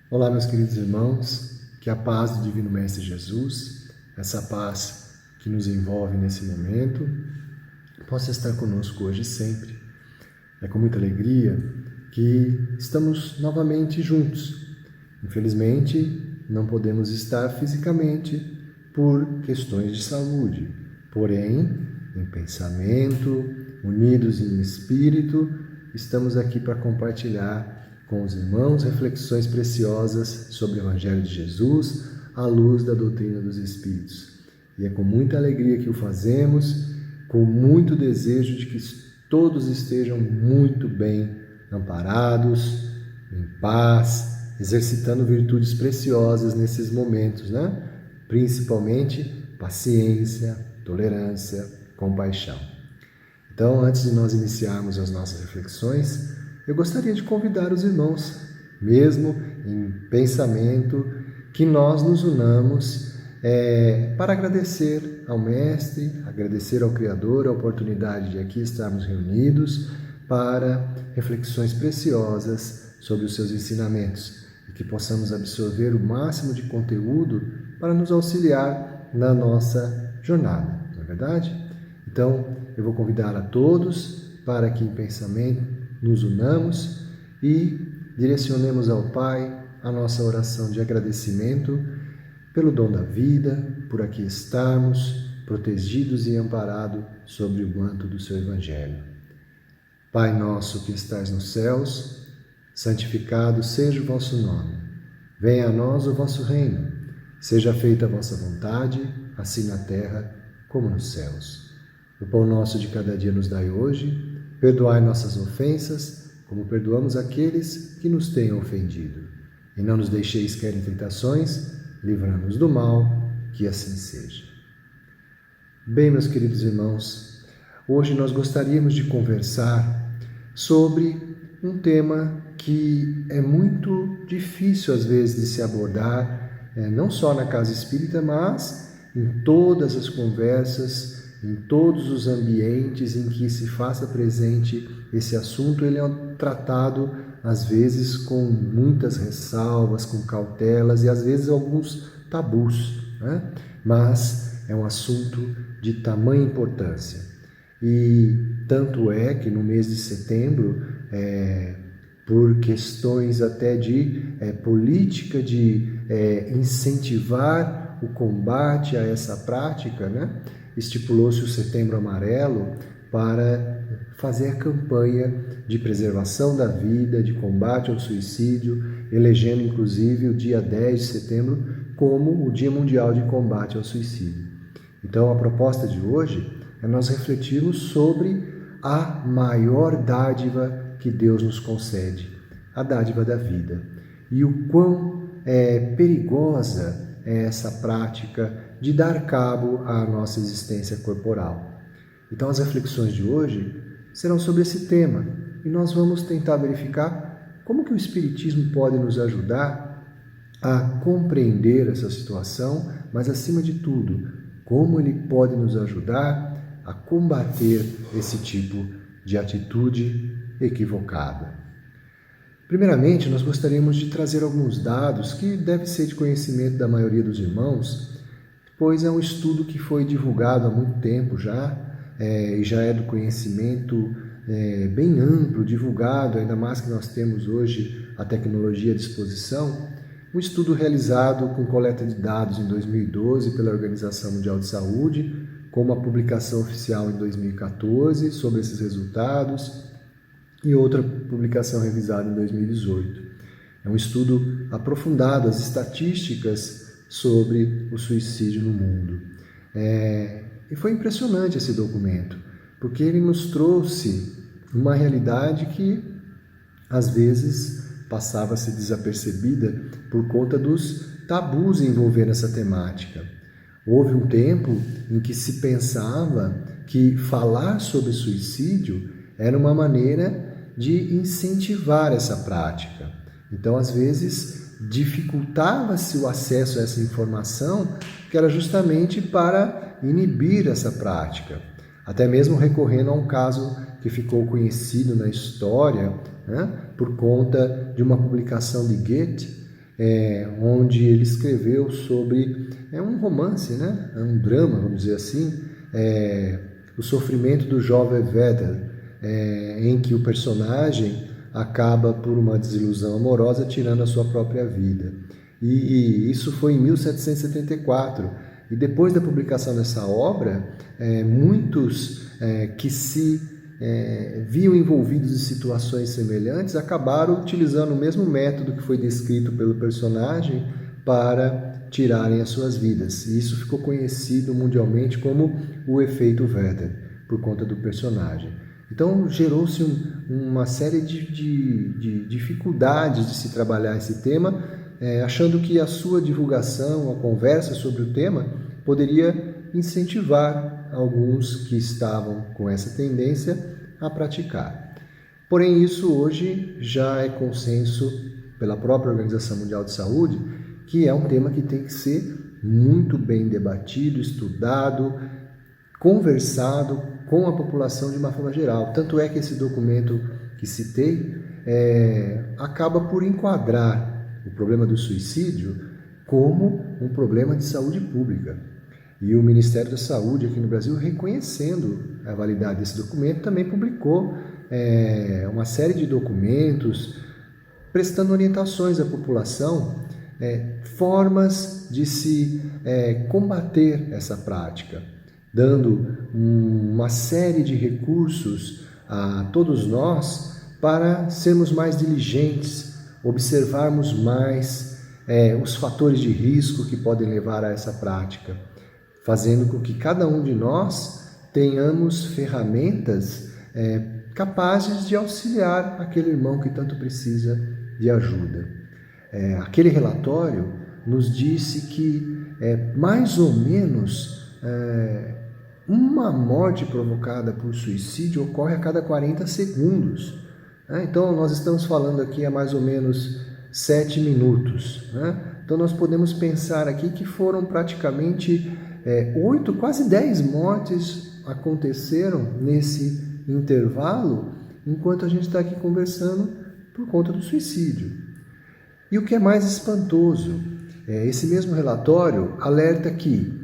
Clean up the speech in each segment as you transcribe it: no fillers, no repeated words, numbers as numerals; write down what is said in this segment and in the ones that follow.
Olá, meus queridos irmãos, que a paz do Divino Mestre Jesus, essa paz que nos envolve nesse momento, possa estar conosco hoje e sempre. É com muita alegria que estamos novamente juntos. Infelizmente, não podemos estar fisicamente por questões de saúde, porém, em pensamento, unidos em espírito, estamos aqui para compartilhar com os irmãos reflexões preciosas sobre o Evangelho de Jesus à luz da doutrina dos Espíritos. E é com muita alegria que o fazemos, com muito desejo de que todos estejam muito bem amparados, em paz, exercitando virtudes preciosas nesses momentos, né? Principalmente paciência, tolerância, compaixão. Então, antes de nós iniciarmos as nossas reflexões, eu gostaria de convidar os irmãos, mesmo em pensamento, que nós nos unamos para agradecer ao Mestre, agradecer ao Criador a oportunidade de aqui estarmos reunidos para reflexões preciosas sobre os seus ensinamentos e que possamos absorver o máximo de conteúdo para nos auxiliar na nossa jornada, não é verdade? Então, eu vou convidar a todos para que em pensamento nos unamos e direcionemos ao Pai a nossa oração de agradecimento pelo dom da vida, por aqui estarmos protegidos e amparados sobre o manto do seu Evangelho. Pai nosso que estais nos céus, santificado seja o vosso nome. Venha a nós o vosso reino. Seja feita a vossa vontade, assim na terra como nos céus. O pão nosso de cada dia nos dai hoje. Perdoai nossas ofensas, como perdoamos aqueles que nos tenham ofendido. E não nos deixeis cair em tentações, livrai-nos do mal, que assim seja. Bem, meus queridos irmãos, hoje nós gostaríamos de conversar sobre um tema que é muito difícil às vezes de se abordar, não só na casa espírita, mas em todas as conversas, em todos os ambientes em que se faça presente esse assunto. Ele é tratado às vezes com muitas ressalvas, com cautelas e às vezes alguns tabus, né? Mas é um assunto de tamanha importância. E tanto é que no mês de setembro, por questões até de política de incentivar o combate a essa prática, né? Estipulou-se o Setembro Amarelo para fazer a campanha de preservação da vida, de combate ao suicídio, elegendo inclusive o dia 10 de setembro como o Dia Mundial de Combate ao Suicídio. Então a proposta de hoje é nós refletirmos sobre a maior dádiva que Deus nos concede, a dádiva da vida, e o quão perigosa é essa prática de dar cabo à nossa existência corporal. Então as reflexões de hoje serão sobre esse tema e nós vamos tentar verificar como que o Espiritismo pode nos ajudar a compreender essa situação, mas acima de tudo, como ele pode nos ajudar a combater esse tipo de atitude equivocada. Primeiramente, nós gostaríamos de trazer alguns dados que devem ser de conhecimento da maioria dos irmãos, pois é um estudo que foi divulgado há muito tempo já, e já é do conhecimento bem amplo, divulgado, ainda mais que nós temos hoje a tecnologia à disposição. Um estudo realizado com coleta de dados em 2012 pela Organização Mundial de Saúde, com uma publicação oficial em 2014 sobre esses resultados e outra publicação revisada em 2018. É um estudo aprofundado, as estatísticas sobre o suicídio no mundo. E foi impressionante esse documento, porque ele nos trouxe uma realidade que às vezes passava a ser desapercebida por conta dos tabus envolvendo essa temática. Houve um tempo em que se pensava que falar sobre suicídio era uma maneira de incentivar essa prática. Então, às vezes, dificultava-se o acesso a essa informação, que era justamente para inibir essa prática. Até mesmo recorrendo a um caso que ficou conhecido na história, né, por conta de uma publicação de Goethe, onde ele escreveu sobre um romance, né? Um drama, vamos dizer assim, o sofrimento do jovem Werther, em que o personagem acaba por uma desilusão amorosa tirando a sua própria vida. E isso foi em 1774. E depois da publicação dessa obra, muitos que se viam envolvidos em situações semelhantes acabaram utilizando o mesmo método que foi descrito pelo personagem para tirarem as suas vidas. E isso ficou conhecido mundialmente como o efeito Werther, por conta do personagem. Então gerou-se uma série de dificuldades de se trabalhar esse tema, achando que a sua divulgação, a conversa sobre o tema, poderia incentivar alguns que estavam com essa tendência a praticar. Porém, isso hoje já é consenso pela própria Organização Mundial de Saúde, que é um tema que tem que ser muito bem debatido, estudado, conversado com a população de uma forma geral. Tanto é que esse documento que citei acaba por enquadrar o problema do suicídio como um problema de saúde pública. E o Ministério da Saúde aqui no Brasil, reconhecendo a validade desse documento, também publicou uma série de documentos prestando orientações à população, formas de se combater essa prática, dando uma série de recursos a todos nós para sermos mais diligentes, observarmos mais os fatores de risco que podem levar a essa prática, fazendo com que cada um de nós tenhamos ferramentas capazes de auxiliar aquele irmão que tanto precisa de ajuda. Aquele relatório nos disse que mais ou menos uma morte provocada por suicídio ocorre a cada 40 segundos. Então, nós estamos falando aqui há mais ou menos 7 minutos. Então, nós podemos pensar aqui que foram praticamente 8, quase 10 mortes aconteceram nesse intervalo, enquanto a gente está aqui conversando por conta do suicídio. E o que é mais espantoso, esse mesmo relatório alerta que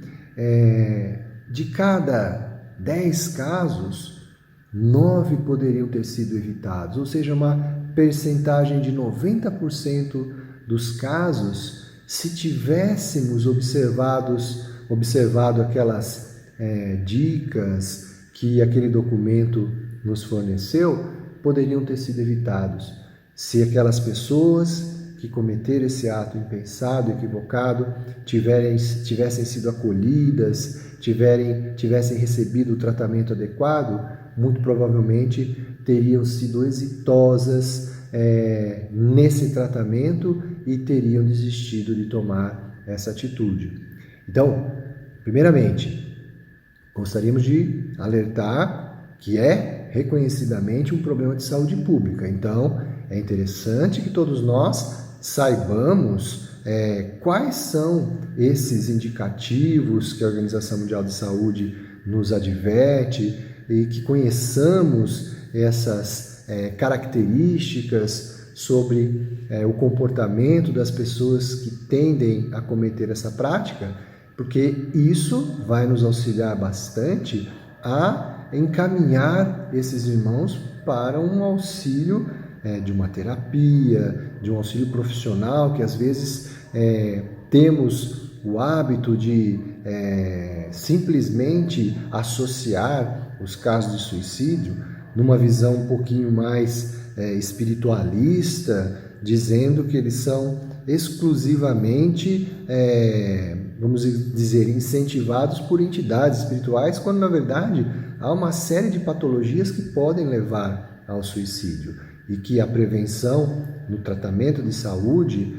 de cada 10 casos, 9 poderiam ter sido evitados, ou seja, uma percentagem de 90% dos casos, se tivéssemos observado aquelas dicas que aquele documento nos forneceu, poderiam ter sido evitados. Se aquelas pessoas que cometeram esse ato impensado, equivocado, tivessem sido acolhidas, tivessem recebido o tratamento adequado, muito provavelmente teriam sido exitosas nesse tratamento e teriam desistido de tomar essa atitude. Então, primeiramente, gostaríamos de alertar que é reconhecidamente um problema de saúde pública. Então, é interessante que todos nós saibamos quais são esses indicativos que a Organização Mundial de Saúde nos adverte e que conheçamos essas características sobre o comportamento das pessoas que tendem a cometer essa prática, porque isso vai nos auxiliar bastante a encaminhar esses irmãos para um auxílio de uma terapia, de um auxílio profissional, que às vezes temos o hábito de simplesmente associar os casos de suicídio numa visão um pouquinho mais espiritualista, dizendo que eles são exclusivamente, vamos dizer, incentivados por entidades espirituais, quando na verdade há uma série de patologias que podem levar ao suicídio e que a prevenção no tratamento de saúde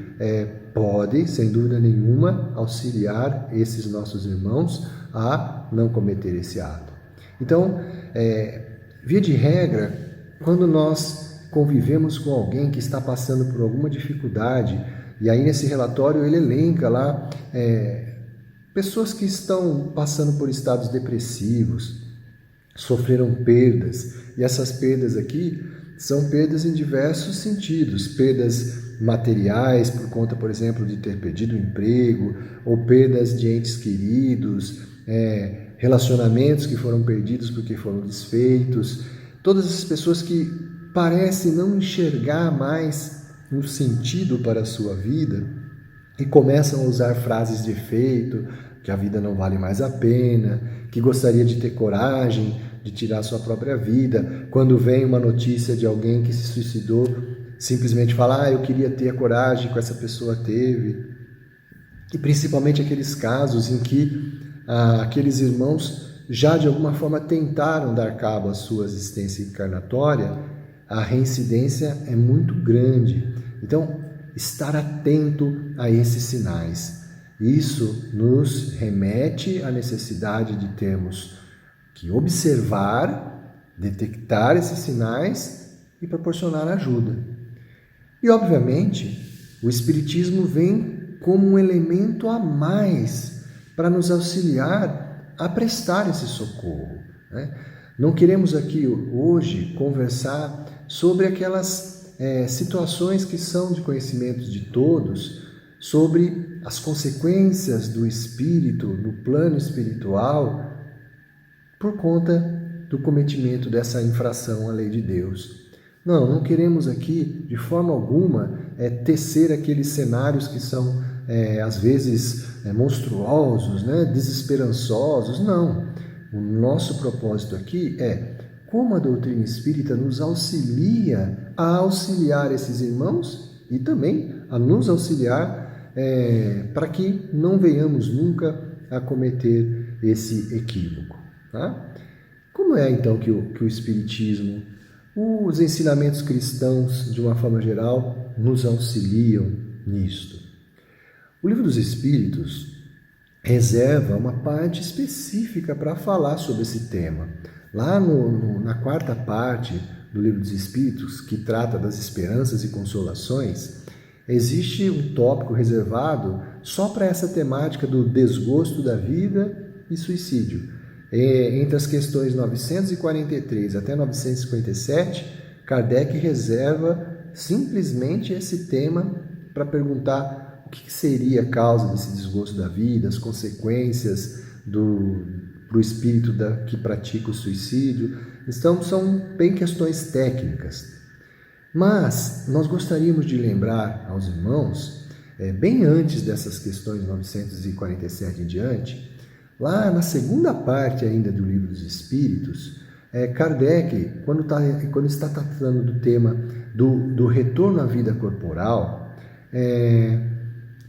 pode, sem dúvida nenhuma, auxiliar esses nossos irmãos a não cometer esse ato. Então, via de regra, quando nós convivemos com alguém que está passando por alguma dificuldade, e aí nesse relatório ele elenca lá pessoas que estão passando por estados depressivos, sofreram perdas, e essas perdas aqui são perdas em diversos sentidos, perdas materiais por conta, por exemplo, de ter perdido o emprego, ou perdas de entes queridos, relacionamentos que foram perdidos porque foram desfeitos. Todas as pessoas que parecem não enxergar mais um sentido para a sua vida e começam a usar frases de efeito, que a vida não vale mais a pena, que gostaria de ter coragem de tirar sua própria vida. Quando vem uma notícia de alguém que se suicidou, simplesmente fala, eu queria ter a coragem que essa pessoa teve. E principalmente aqueles casos em que aqueles irmãos já de alguma forma tentaram dar cabo à sua existência encarnatória, a reincidência é muito grande. Então, estar atento a esses sinais. Isso nos remete à necessidade de termos que observar, detectar esses sinais e proporcionar ajuda. E, obviamente, o Espiritismo vem como um elemento a mais para nos auxiliar a prestar esse socorro, né? Não queremos aqui hoje conversar sobre aquelas situações que são de conhecimento de todos, sobre as consequências do espírito no plano espiritual por conta do cometimento dessa infração à lei de Deus. Não queremos aqui, de forma alguma, tecer aqueles cenários que são, às vezes, monstruosos, né? Desesperançosos. Não. O nosso propósito aqui é como a doutrina espírita nos auxilia a auxiliar esses irmãos e também a nos auxiliar para que não venhamos nunca a cometer esse equívoco. Tá? Como é então que o Espiritismo, os ensinamentos cristãos, de uma forma geral, nos auxiliam nisto? O Livro dos Espíritos reserva uma parte específica para falar sobre esse tema. Lá na quarta parte do Livro dos Espíritos, que trata das esperanças e consolações, existe um tópico reservado só para essa temática do desgosto da vida e suicídio. Entre as questões 943 até 957, Kardec reserva simplesmente esse tema para perguntar o que seria a causa desse desgosto da vida, as consequências para o espírito que pratica o suicídio. Então, são bem questões técnicas. Mas nós gostaríamos de lembrar aos irmãos, bem antes dessas questões 947 em diante, lá na segunda parte ainda do Livro dos Espíritos, Kardec, quando está tratando do tema do retorno à vida corporal,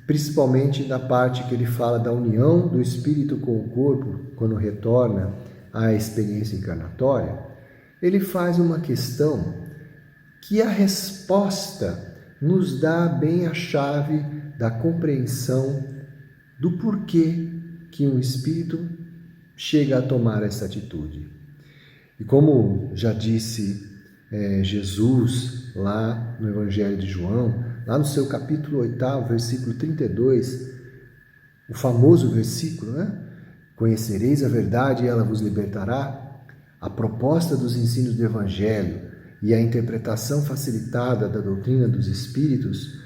principalmente na parte que ele fala da união do espírito com o corpo, quando retorna à experiência encarnatória, ele faz uma questão que a resposta nos dá bem a chave da compreensão do porquê que um espírito chega a tomar essa atitude. E como já disse Jesus lá no Evangelho de João, lá no seu capítulo 8, versículo 32, o famoso versículo, né? Conhecereis a verdade e ela vos libertará. A proposta dos ensinos do Evangelho e a interpretação facilitada da doutrina dos Espíritos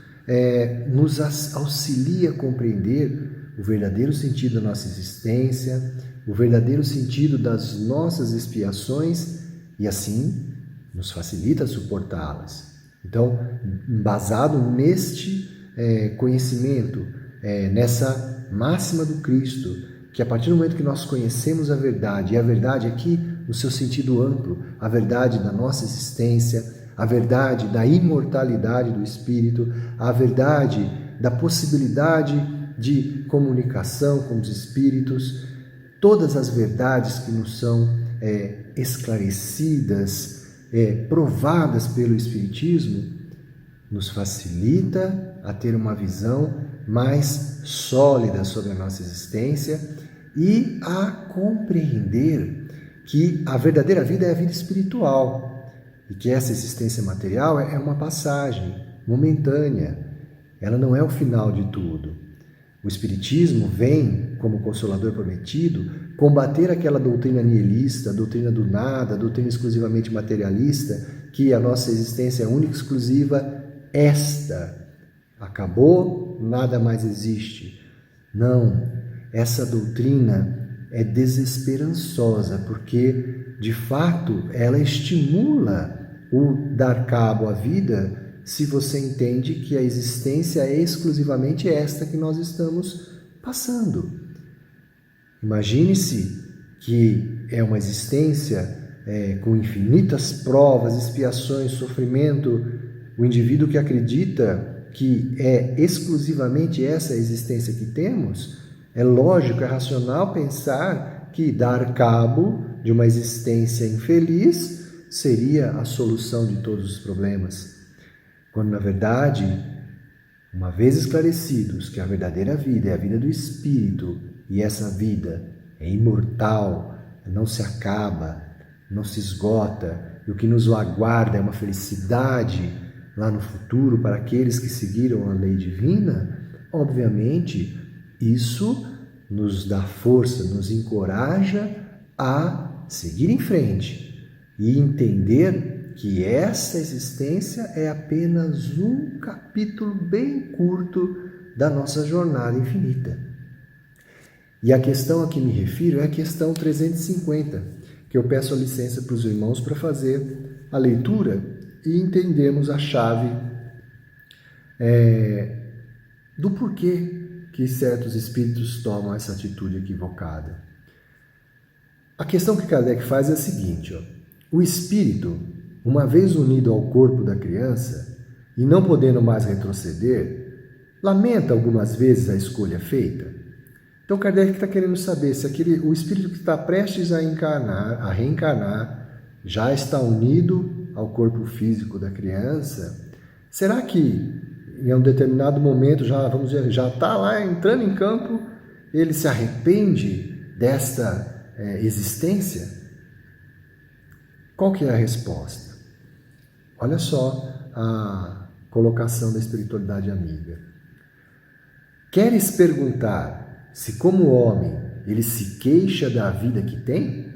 nos auxilia a compreender o verdadeiro sentido da nossa existência, o verdadeiro sentido das nossas expiações e assim nos facilita suportá-las. Então, embasado neste conhecimento, nessa máxima do Cristo, que a partir do momento que nós conhecemos a verdade, e a verdade aqui no seu sentido amplo, a verdade da nossa existência, a verdade da imortalidade do espírito, a verdade da possibilidade de comunicação com os espíritos, todas as verdades que nos são esclarecidas, provadas pelo Espiritismo, nos facilita a ter uma visão mais sólida sobre a nossa existência e a compreender que a verdadeira vida é a vida espiritual e que essa existência material é uma passagem momentânea, ela não é o final de tudo. O Espiritismo vem, como Consolador prometido, combater aquela doutrina nihilista, a doutrina do nada, a doutrina exclusivamente materialista, que a nossa existência é única e exclusiva esta. Acabou, nada mais existe. Não, essa doutrina é desesperançosa, porque, de fato, ela estimula o dar cabo à vida se você entende que a existência é exclusivamente esta que nós estamos passando. Imagine-se que é uma existência com infinitas provas, expiações, sofrimento. O indivíduo que acredita que é exclusivamente essa a existência que temos, é lógico, é racional pensar que dar cabo de uma existência infeliz seria a solução de todos os problemas. Quando, na verdade, uma vez esclarecidos que a verdadeira vida é a vida do Espírito, e essa vida é imortal, não se acaba, não se esgota, e o que nos aguarda é uma felicidade lá no futuro para aqueles que seguiram a lei divina, obviamente, isso nos dá força, nos encoraja a seguir em frente e entender que essa existência é apenas um capítulo bem curto da nossa jornada infinita. E a questão a que me refiro é a questão 350, que eu peço a licença para os irmãos para fazer a leitura e entendermos a chave do porquê que certos espíritos tomam essa atitude equivocada. A questão que Kardec faz é a seguinte: o espírito, uma vez unido ao corpo da criança e não podendo mais retroceder, lamenta algumas vezes a escolha feita. Então Kardec está querendo saber se o espírito que está prestes a reencarnar, já está unido ao corpo físico da criança. Será que em um determinado momento, já está lá entrando em campo, ele se arrepende desta existência? Qual que é a resposta? Olha só a colocação da espiritualidade amiga. Queres perguntar se, como homem, ele se queixa da vida que tem?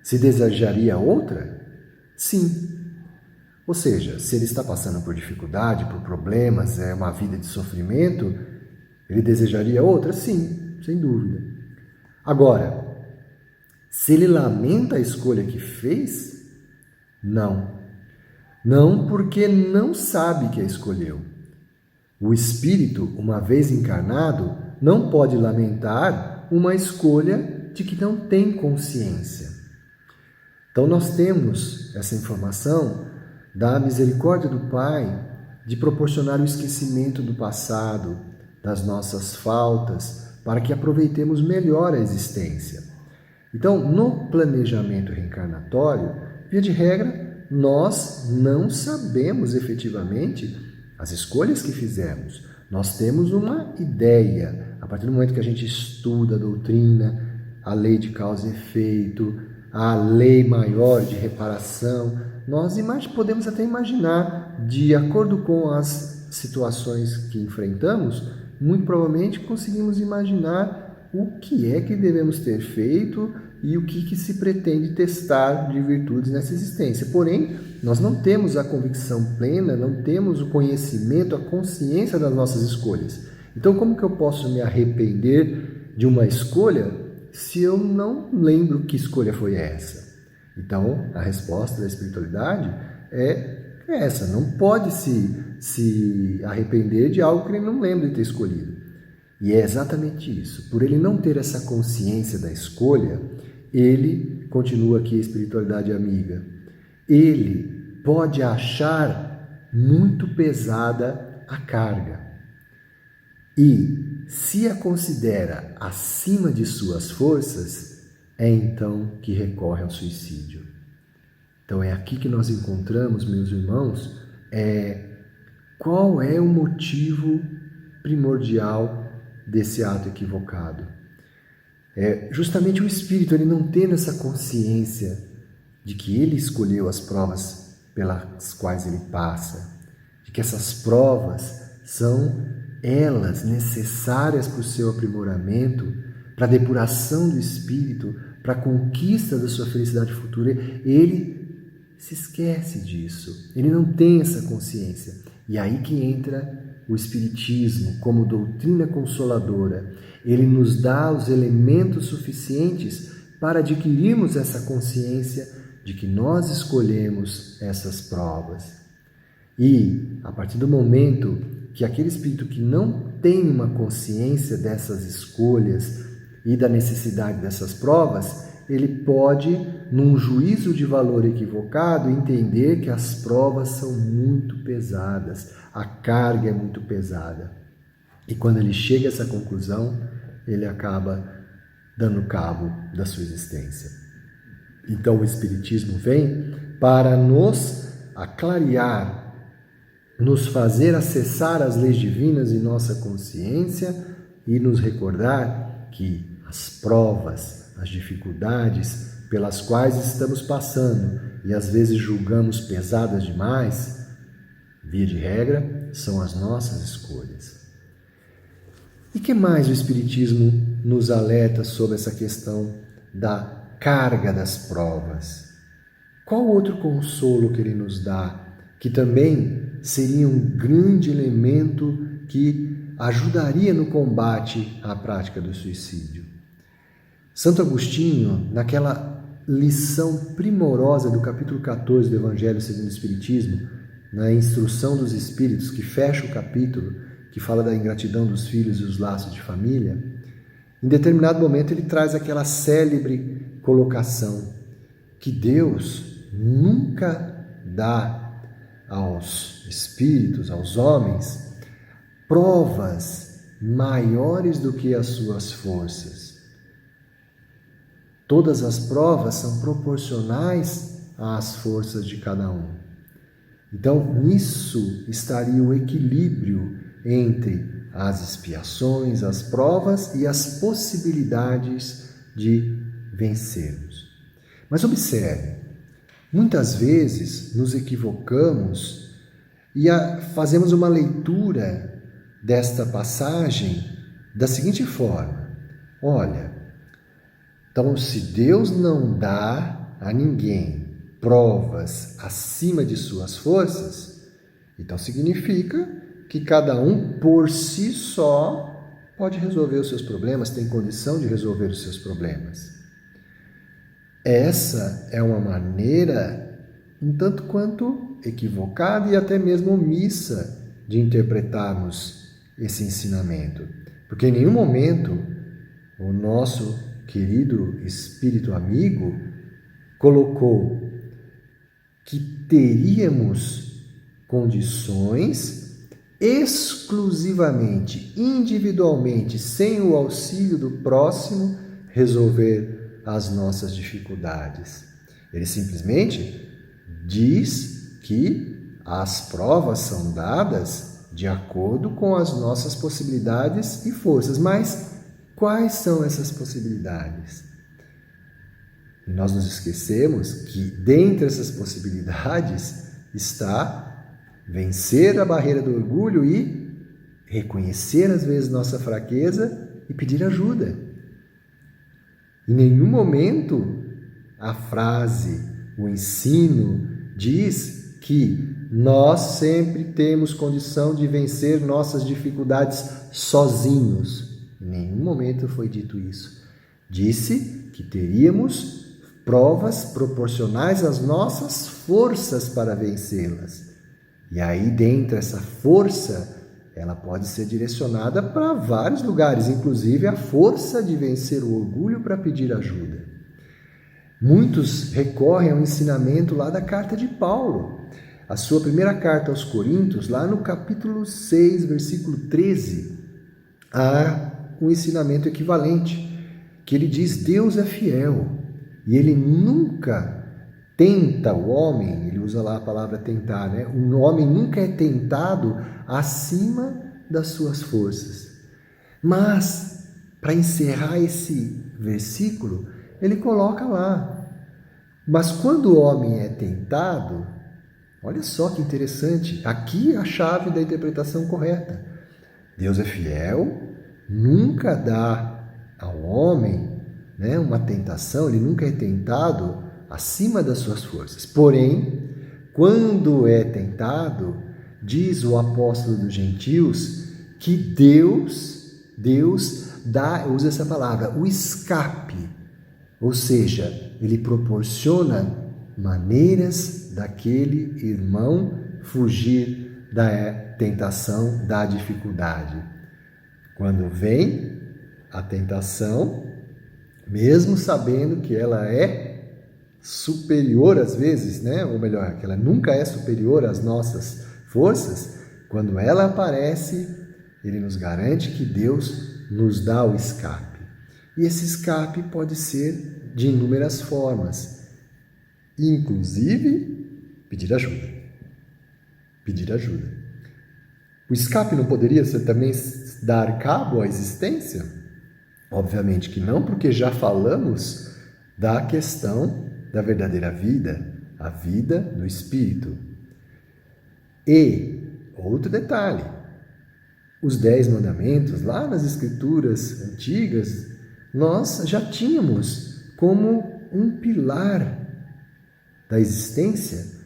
Se desejaria outra? Sim. Ou seja, se ele está passando por dificuldade, por problemas, é uma vida de sofrimento, ele desejaria outra? Sim, sem dúvida. Agora, se ele lamenta a escolha que fez? Não. Não, porque não sabe que a escolheu. O espírito, uma vez encarnado, não pode lamentar uma escolha de que não tem consciência. Então nós temos essa informação da misericórdia do Pai de proporcionar o esquecimento do passado, das nossas faltas, para que aproveitemos melhor a existência. Então, no planejamento reencarnatório, via de regra, nós não sabemos efetivamente as escolhas que fizemos. Nós temos uma ideia. A partir do momento que a gente estuda a doutrina, a lei de causa e efeito, a lei maior de reparação, nós podemos até imaginar, de acordo com as situações que enfrentamos, muito provavelmente conseguimos imaginar o que é que devemos ter feito e o que se pretende testar de virtudes nessa existência. Porém, nós não temos a convicção plena, não temos o conhecimento, a consciência das nossas escolhas. Então, como que eu posso me arrepender de uma escolha se eu não lembro que escolha foi essa? Então, a resposta da espiritualidade é essa: não pode se arrepender de algo que ele não lembra de ter escolhido. E é exatamente isso. Por ele não ter essa consciência da escolha, ele, continua aqui a espiritualidade amiga, ele pode achar muito pesada a carga. E, se a considera acima de suas forças, é então que recorre ao suicídio. Então é aqui que nós encontramos, meus irmãos, qual é o motivo primordial desse ato equivocado. É justamente o espírito, ele não tendo essa consciência de que ele escolheu as provas pelas quais ele passa, de que essas provas são elas necessárias para o seu aprimoramento, para a depuração do espírito, para a conquista da sua felicidade futura. Ele se esquece disso, ele não tem essa consciência. E aí que entra o Espiritismo como doutrina consoladora. Ele nos dá os elementos suficientes para adquirirmos essa consciência de que nós escolhemos essas provas. E, a partir do momento que aquele espírito que não tem uma consciência dessas escolhas e da necessidade dessas provas, ele pode, num juízo de valor equivocado, entender que as provas são muito pesadas, a carga é muito pesada. E quando ele chega a essa conclusão, ele acaba dando cabo da sua existência. Então o Espiritismo vem para nos aclarear, nos fazer acessar as leis divinas em nossa consciência e nos recordar que as provas, as dificuldades pelas quais estamos passando e às vezes julgamos pesadas demais, via de regra, são as nossas escolhas. E que mais o Espiritismo nos alerta sobre essa questão da carga das provas? Qual outro consolo que ele nos dá, que também seria um grande elemento que ajudaria no combate à prática do suicídio? Santo Agostinho, naquela lição primorosa do capítulo 14 do Evangelho segundo o Espiritismo, na instrução dos Espíritos, que fecha o capítulo, que fala da ingratidão dos filhos e os laços de família, em determinado momento ele traz aquela célebre colocação que Deus nunca dá aos espíritos, aos homens, provas maiores do que as suas forças. Todas as provas são proporcionais às forças de cada um. Então, nisso estaria o equilíbrio entre as expiações, as provas e as possibilidades de vencermos. Mas observe, muitas vezes nos equivocamos e fazemos uma leitura desta passagem da seguinte forma: olha, então se Deus não dá a ninguém provas acima de suas forças, então significa que cada um por si só pode resolver os seus problemas, tem condição de resolver os seus problemas. Essa é uma maneira um tanto quanto equivocada e até mesmo omissa de interpretarmos esse ensinamento. Porque em nenhum momento o nosso querido Espírito amigo colocou que teríamos condições exclusivamente, individualmente, sem o auxílio do próximo, resolver as nossas dificuldades. Ele simplesmente diz que as provas são dadas de acordo com as nossas possibilidades e forças. Mas quais são essas possibilidades? E nós nos esquecemos que dentre essas possibilidades está vencer a barreira do orgulho e reconhecer às vezes nossa fraqueza e pedir ajuda. Em nenhum momento a frase, o ensino diz que nós sempre temos condição de vencer nossas dificuldades sozinhos. Em nenhum momento foi dito isso. Disse que teríamos provas proporcionais às nossas forças para vencê-las. E aí, dentro dessa força, ela pode ser direcionada para vários lugares, inclusive a força de vencer o orgulho para pedir ajuda. Muitos recorrem ao ensinamento lá da carta de Paulo, a sua primeira carta aos Coríntios, lá no capítulo 6, versículo 13, há um ensinamento equivalente, que ele diz: Deus é fiel e ele nunca tenta o homem, ele usa lá a palavra tentar, né? O homem nunca é tentado acima das suas forças. Mas, para encerrar esse versículo, ele coloca lá: mas quando o homem é tentado, olha só que interessante, aqui a chave da interpretação correta. Deus é fiel, nunca dá ao homem, né, uma tentação, ele nunca é tentado acima das suas forças. Porém, quando é tentado, diz o apóstolo dos gentios que Deus dá, usa essa palavra, o escape. Ou seja, ele proporciona maneiras daquele irmão fugir da tentação, da dificuldade. Quando vem a tentação, mesmo sabendo que ela é superior às vezes, né? Ou melhor, que ela nunca é superior às nossas forças, quando ela aparece, ele nos garante que Deus nos dá o escape. E esse escape pode ser de inúmeras formas, inclusive pedir ajuda. Pedir ajuda. O escape não poderia ser também dar cabo à existência? Obviamente que não, porque já falamos da questão da verdadeira vida, a vida do Espírito. E, outro detalhe, os 10 mandamentos, lá nas Escrituras antigas, nós já tínhamos como um pilar da existência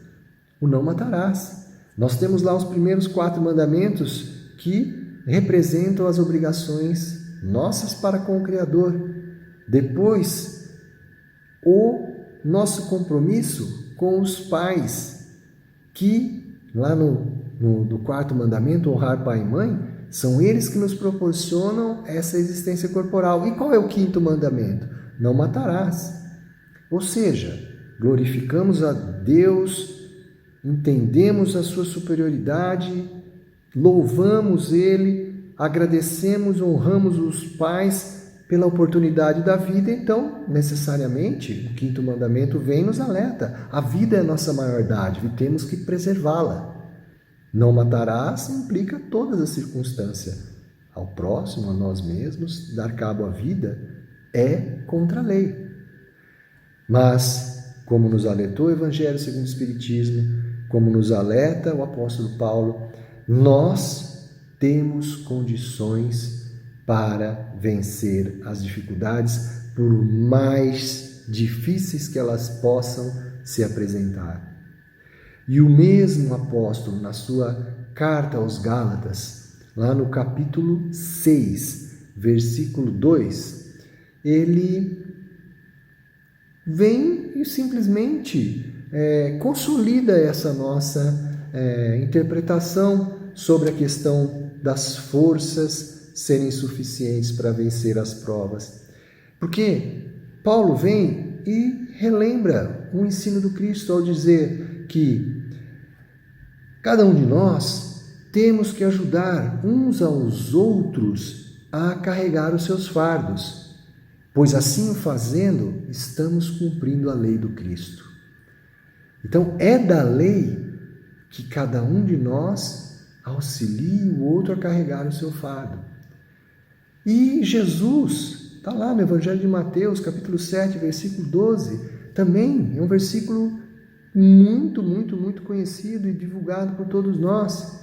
o não matarás. Nós temos lá os primeiros 4 mandamentos que representam as obrigações nossas para com o Criador. Depois, o nosso compromisso com os pais, que lá no 4º mandamento, honrar pai e mãe, são eles que nos proporcionam essa existência corporal. E qual é o 5º mandamento? Não matarás. Ou seja, glorificamos a Deus, entendemos a sua superioridade, louvamos Ele, agradecemos, honramos os pais pela oportunidade da vida. Então, necessariamente, o 5º mandamento vem e nos alerta. A vida é a nossa maior dádiva e temos que preservá-la. Não matarás implica todas as circunstâncias. Ao próximo, a nós mesmos, dar cabo à vida é contra a lei. Mas, como nos alertou o Evangelho segundo o Espiritismo, como nos alerta o apóstolo Paulo, nós temos condições para vencer as dificuldades, por mais difíceis que elas possam se apresentar. E o mesmo apóstolo, na sua carta aos Gálatas, lá no capítulo 6, versículo 2, ele vem e simplesmente consolida essa nossa interpretação sobre a questão das forças serem suficientes para vencer as provas. Porque Paulo vem e relembra o ensino do Cristo ao dizer que cada um de nós temos que ajudar uns aos outros a carregar os seus fardos, pois assim o fazendo, estamos cumprindo a lei do Cristo. Então, é da lei que cada um de nós auxilie o outro a carregar o seu fardo. E Jesus, está lá no Evangelho de Mateus, capítulo 7, versículo 12, também é um versículo muito conhecido e divulgado por todos nós.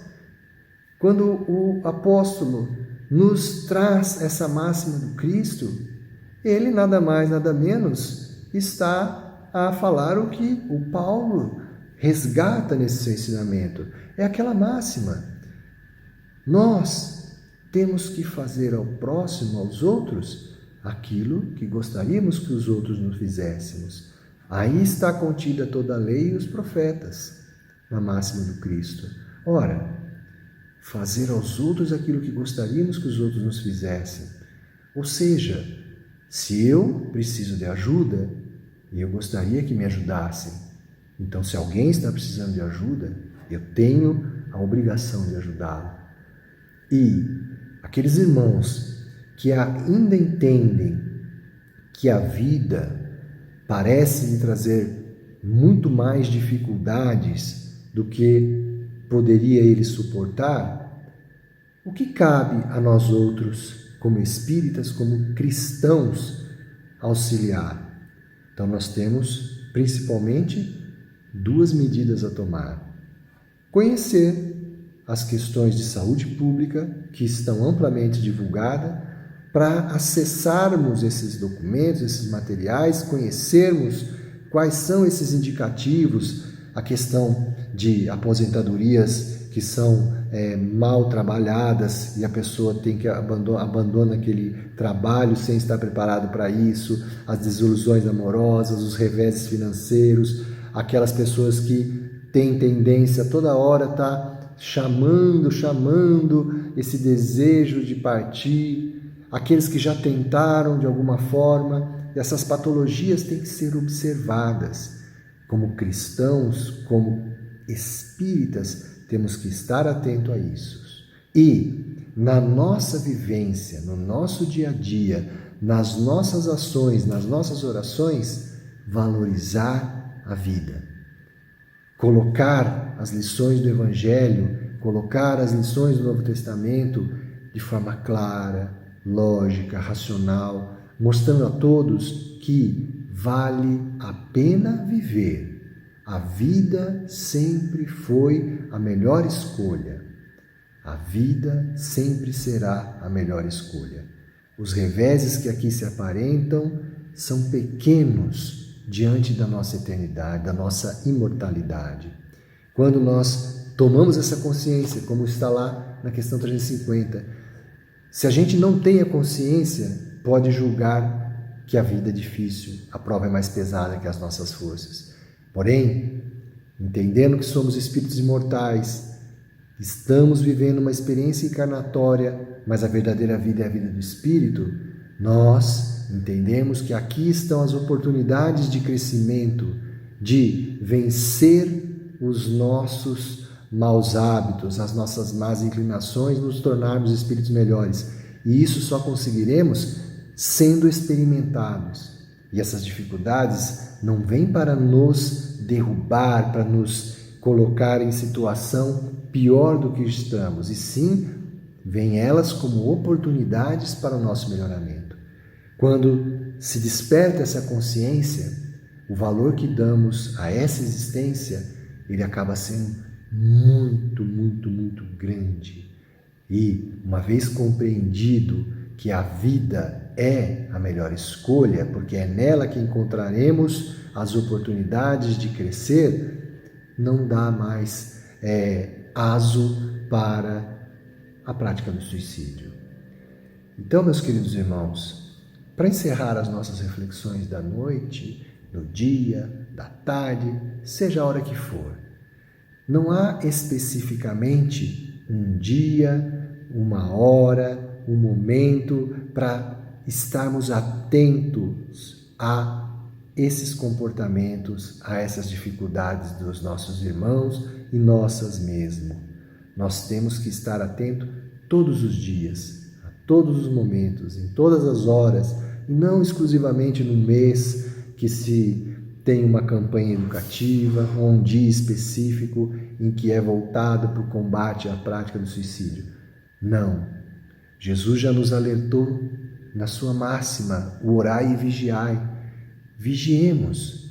Quando o apóstolo nos traz essa máxima do Cristo, ele nada mais, nada menos está a falar o que o Paulo resgata nesse seu ensinamento. É aquela máxima: nós temos que fazer ao próximo, aos outros, aquilo que gostaríamos que os outros nos fizéssemos. Aí está contida toda a lei e os profetas, na máxima do Cristo. Ora, fazer aos outros aquilo que gostaríamos que os outros nos fizessem. Ou seja, se eu preciso de ajuda e eu gostaria que me ajudassem, então se alguém está precisando de ajuda, eu tenho a obrigação de ajudá-lo. E aqueles irmãos que ainda entendem que a vida parece lhe trazer muito mais dificuldades do que poderia ele suportar, o que cabe a nós outros, como espíritas, como cristãos, auxiliar? Então nós temos principalmente 2 medidas a tomar: conhecer as questões de saúde pública que estão amplamente divulgadas, para acessarmos esses documentos, esses materiais, conhecermos Quais são esses indicativos? A questão de aposentadorias que são mal trabalhadas e a pessoa tem que abandona aquele trabalho sem estar preparado para isso, as desilusões amorosas, os reveses financeiros, aquelas pessoas que têm tendência toda hora estar chamando esse desejo de partir, aqueles que já tentaram de alguma forma. Essas patologias têm que ser observadas. Como cristãos, como espíritas, temos que estar atento a isso. E na nossa vivência, no nosso dia a dia, nas nossas ações, nas nossas orações, valorizar a vida. Colocar as lições do Evangelho, colocar as lições do Novo Testamento de forma clara, lógica, racional, mostrando a todos que vale a pena viver. A vida sempre foi a melhor escolha. A vida sempre será a melhor escolha. Os reveses que aqui se aparentam são pequenos diante da nossa eternidade, da nossa imortalidade. Quando nós tomamos essa consciência, como está lá na questão 350, se a gente não tem a consciência, pode julgar que a vida é difícil, a prova é mais pesada que as nossas forças. Porém, entendendo que somos espíritos imortais, estamos vivendo uma experiência encarnatória, mas a verdadeira vida é a vida do espírito, nós entendemos que aqui estão as oportunidades de crescimento, de vencer os nossos maus hábitos, as nossas más inclinações, nos tornarmos espíritos melhores. E isso só conseguiremos sendo experimentados. E essas dificuldades não vêm para nos derrubar, para nos colocar em situação pior do que estamos, e sim, vêm elas como oportunidades para o nosso melhoramento. Quando se desperta essa consciência, o valor que damos a essa existência, ele acaba sendo muito, muito, muito grande. E, uma vez compreendido que a vida é a melhor escolha, porque é nela que encontraremos as oportunidades de crescer, não dá mais aso para a prática do suicídio. Então, meus queridos irmãos, para encerrar as nossas reflexões da noite, do dia, da tarde, seja a hora que for, não há especificamente um dia, uma hora, um momento para estarmos atentos a esses comportamentos, a essas dificuldades dos nossos irmãos e nossas mesmo. Nós temos que estar atento todos os dias, a todos os momentos, em todas as horas, e não exclusivamente no mês que se tem uma campanha educativa ou um dia específico em que é voltado para o combate à prática do suicídio. Não. Jesus já nos alertou na sua máxima, o orai e vigiai. Vigiemos,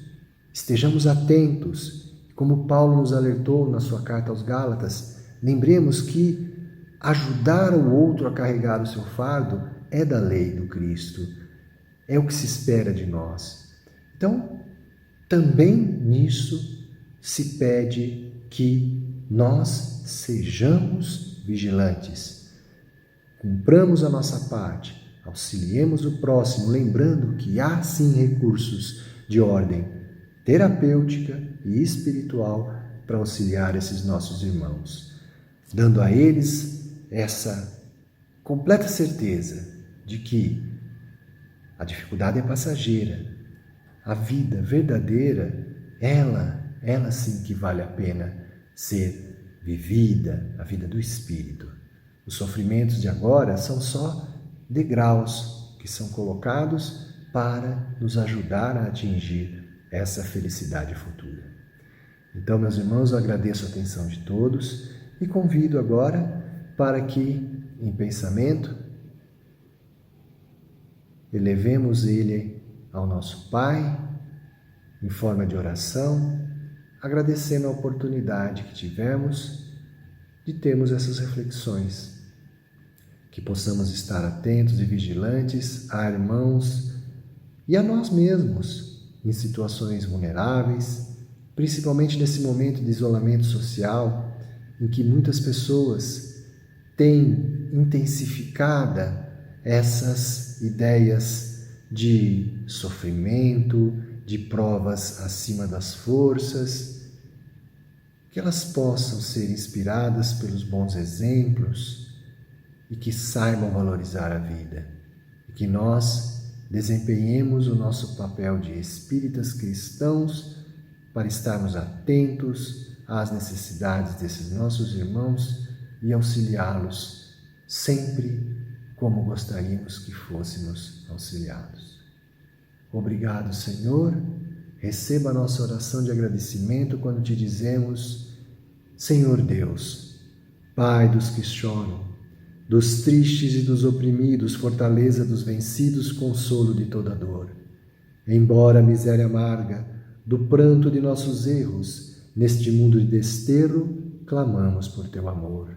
estejamos atentos. Como Paulo nos alertou na sua carta aos Gálatas, lembremos que ajudar o outro a carregar o seu fardo é da lei do Cristo, é o que se espera de nós. Então, também nisso se pede que nós sejamos vigilantes, cumpramos a nossa parte, auxiliemos o próximo, lembrando que há sim recursos de ordem terapêutica e espiritual para auxiliar esses nossos irmãos, dando a eles essa completa certeza de que a dificuldade é passageira, a vida verdadeira, ela sim que vale a pena ser vivida, a vida do Espírito. Os sofrimentos de agora são só degraus que são colocados para nos ajudar a atingir essa felicidade futura. Então, meus irmãos, eu agradeço a atenção de todos e convido agora para que, em pensamento, elevemos ele ao nosso Pai, em forma de oração, agradecendo a oportunidade que tivemos de termos essas reflexões, que possamos estar atentos e vigilantes a irmãos e a nós mesmos, em situações vulneráveis, principalmente nesse momento de isolamento social, em que muitas pessoas têm intensificada essas ideias de sofrimento, de provas acima das forças, que elas possam ser inspiradas pelos bons exemplos e que saibam valorizar a vida, e que nós desempenhemos o nosso papel de espíritas cristãos para estarmos atentos às necessidades desses nossos irmãos e auxiliá-los sempre como gostaríamos que fôssemos auxiliados. Obrigado, Senhor. Receba a nossa oração de agradecimento quando te dizemos: Senhor Deus, Pai dos que choram, dos tristes e dos oprimidos, fortaleza dos vencidos, consolo de toda dor. Embora a miséria amarga do pranto de nossos erros, neste mundo de desterro, clamamos por teu amor.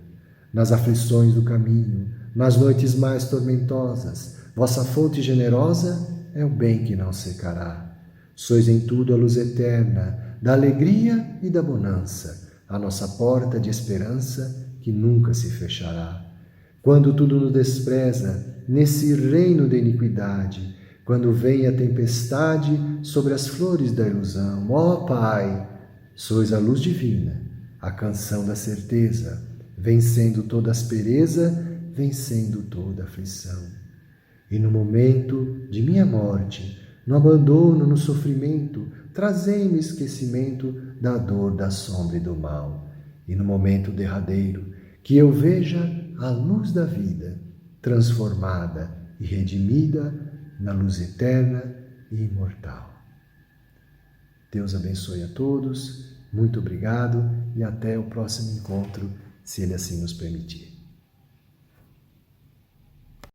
Nas aflições do caminho, nas noites mais tormentosas, vossa fonte generosa é o bem que não secará. Sois em tudo a luz eterna, da alegria e da bonança, a nossa porta de esperança que nunca se fechará. Quando tudo nos despreza, nesse reino de iniquidade, quando vem a tempestade sobre as flores da ilusão, ó Pai, sois a luz divina, a canção da certeza, vencendo toda aspereza, vencendo toda aflição. E no momento de minha morte, no abandono, no sofrimento, trazei-me esquecimento da dor, da sombra e do mal. E no momento derradeiro, que eu veja a luz da vida, transformada e redimida na luz eterna e imortal. Deus abençoe a todos, muito obrigado e até o próximo encontro, se Ele assim nos permitir.